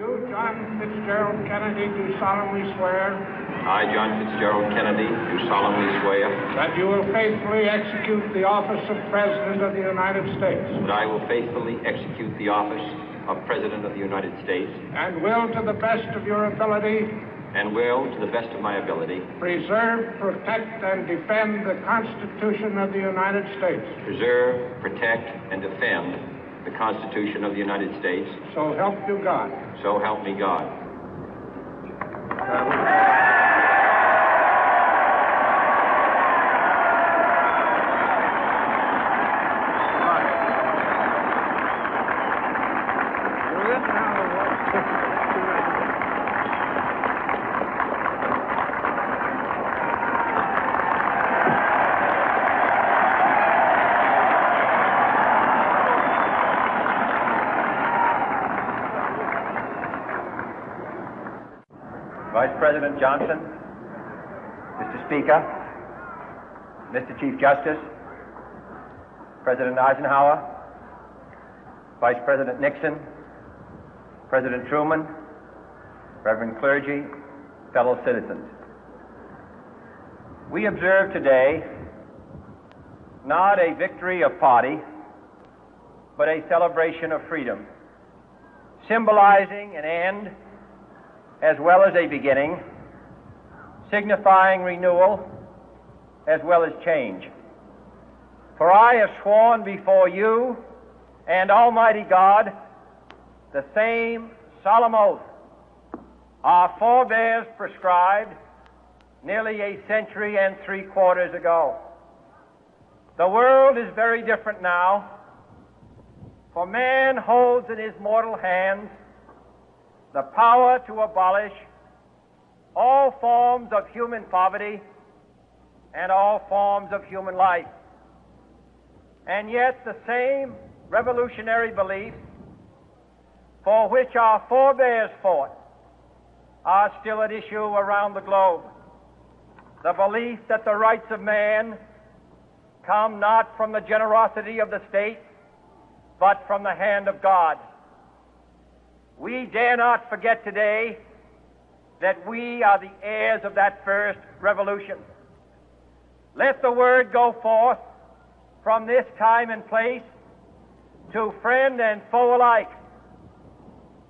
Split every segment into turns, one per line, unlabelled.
You, John Fitzgerald Kennedy, do solemnly swear.
I, John Fitzgerald Kennedy, do solemnly swear.
That you will faithfully execute the office of President of the United States.
That I will faithfully execute the office of President of the United States.
And will, to the best of your ability.
And will, to the best of my ability.
Preserve, protect, and defend the Constitution of the United States.
Preserve, protect, and defend the Constitution of the United States.
So help you God.
So help me God.
Vice President Johnson, Mr. Speaker, Mr. Chief Justice, President Eisenhower, Vice President Nixon, President Truman, Reverend clergy, fellow citizens. We observe today not a victory of party, but a celebration of freedom, symbolizing an end as well as a beginning, signifying renewal as well as change. For I have sworn before you and Almighty God the same solemn oath our forebears prescribed nearly a century and 3/4 ago. The world is very different now, for man holds in his mortal hands the power to abolish all forms of human poverty and all forms of human life. And yet the same revolutionary beliefs for which our forebears fought are still at issue around the globe. The belief that the rights of man come not from the generosity of the state, but from the hand of God. We dare not forget today that we are the heirs of that first revolution. Let the word go forth from this time and place to friend and foe alike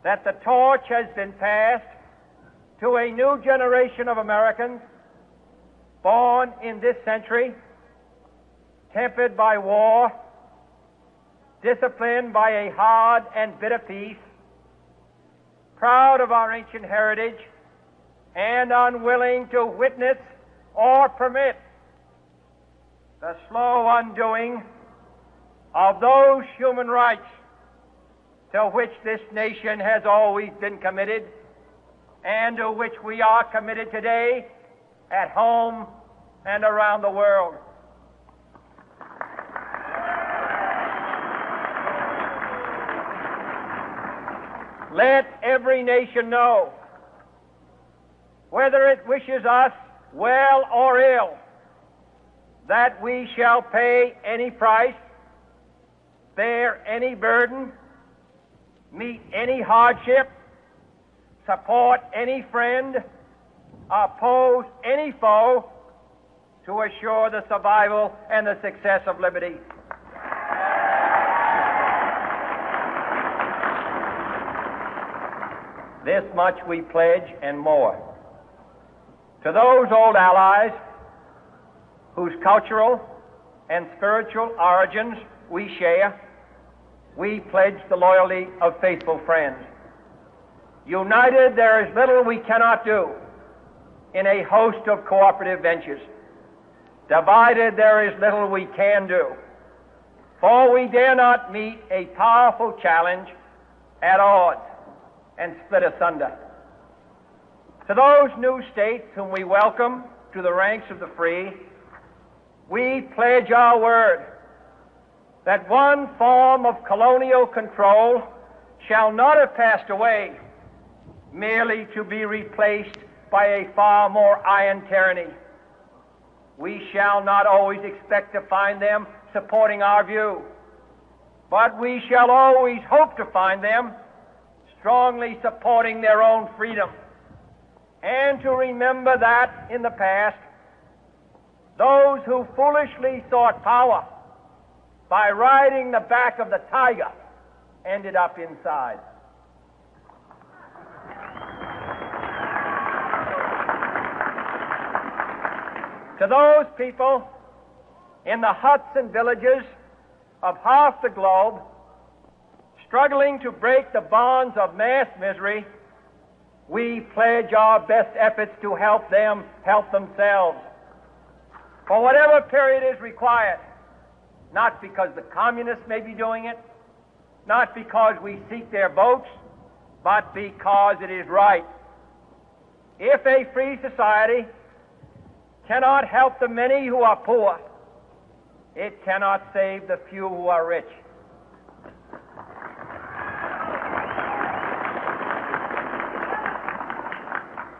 that the torch has been passed to a new generation of Americans born in this century, tempered by war, disciplined by a hard and bitter peace, proud of our ancient heritage, and unwilling to witness or permit the slow undoing of those human rights to which this nation has always been committed and to which we are committed today at home and around the world. Let every nation know, whether it wishes us well or ill, that we shall pay any price, bear any burden, meet any hardship, support any friend, oppose any foe to assure the survival and the success of liberty. This much we pledge and more. To those old allies whose cultural and spiritual origins we share, we pledge the loyalty of faithful friends. United, there is little we cannot do in a host of cooperative ventures. Divided, there is little we can do, for we dare not meet a powerful challenge at odds and split asunder. To those new states whom we welcome to the ranks of the free, we pledge our word that one form of colonial control shall not have passed away merely to be replaced by a far more iron tyranny. We shall not always expect to find them supporting our view, but we shall always hope to find them strongly supporting their own freedom, and to remember that in the past, those who foolishly sought power by riding the back of the tiger ended up inside. To those people in the huts and villages of half the globe struggling to break the bonds of mass misery, we pledge our best efforts to help them help themselves for whatever period is required, not because the communists may be doing it, not because we seek their votes, but because it is right. If a free society cannot help the many who are poor, it cannot save the few who are rich.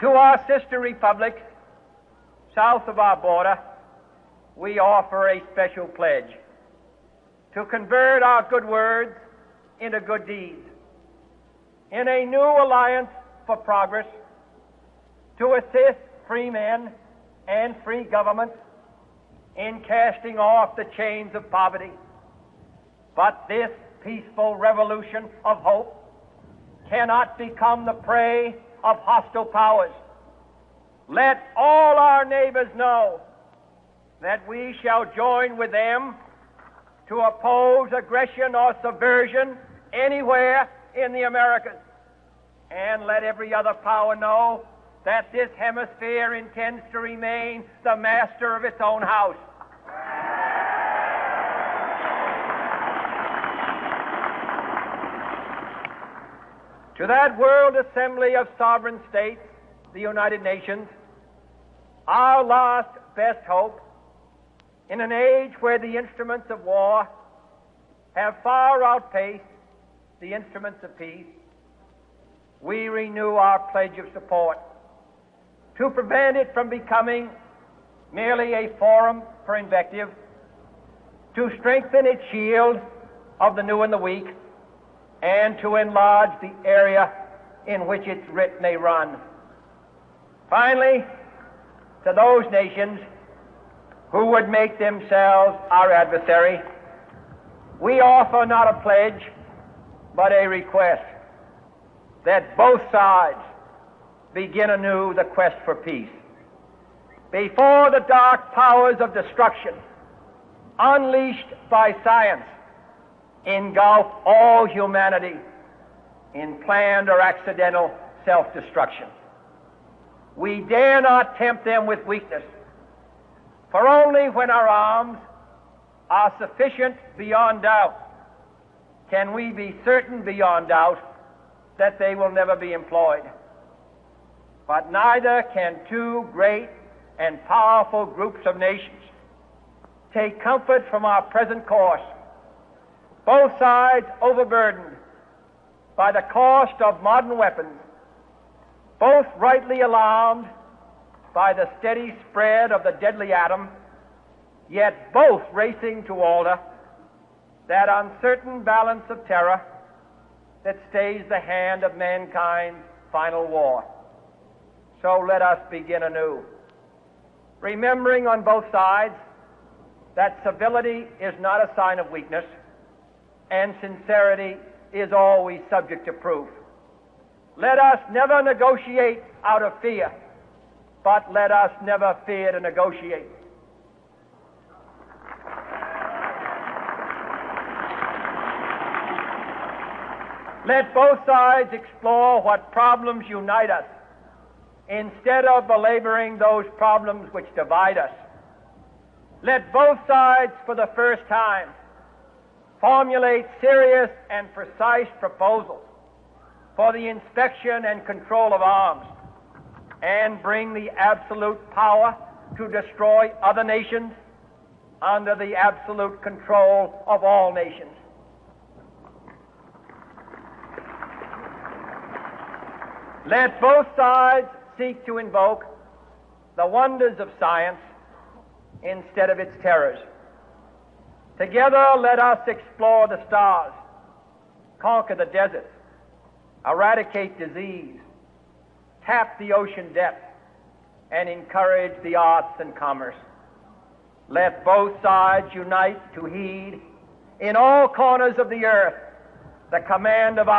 To our sister republics south of our border, we offer a special pledge to convert our good words into good deeds, in a new alliance for progress, to assist free men and free governments in casting off the chains of poverty. But this peaceful revolution of hope cannot become the prey of hostile powers. Let all our neighbors know that we shall join with them to oppose aggression or subversion anywhere in the Americas. And let every other power know that this hemisphere intends to remain the master of its own house. To that World Assembly of Sovereign States, the United Nations, our last best hope, in an age where the instruments of war have far outpaced the instruments of peace, we renew our pledge of support to prevent it from becoming merely a forum for invective, to strengthen its shield of the new and the weak, and to enlarge the area in which its writ may run. Finally, to those nations who would make themselves our adversary, we offer not a pledge, but a request that both sides begin anew the quest for peace. Before the dark powers of destruction, unleashed by science, engulf all humanity in planned or accidental self-destruction, we dare not tempt them with weakness, for only when our arms are sufficient beyond doubt can we be certain beyond doubt that they will never be employed. But neither can two great and powerful groups of nations take comfort from our present course, both sides overburdened by the cost of modern weapons, both rightly alarmed by the steady spread of the deadly atom, yet both racing to alter that uncertain balance of terror that stays the hand of mankind's final war. So let us begin anew, remembering on both sides that civility is not a sign of weakness, and sincerity is always subject to proof. Let us never negotiate out of fear, but let us never fear to negotiate. Let both sides explore what problems unite us, instead of belaboring those problems which divide us. Let both sides, for the first time, formulate serious and precise proposals for the inspection and control of arms, and bring the absolute power to destroy other nations under the absolute control of all nations. Let both sides seek to invoke the wonders of science instead of its terrors. Together, let us explore the stars, conquer the deserts, eradicate disease, tap the ocean depth, and encourage the arts and commerce. Let both sides unite to heed in all corners of the earth the command of our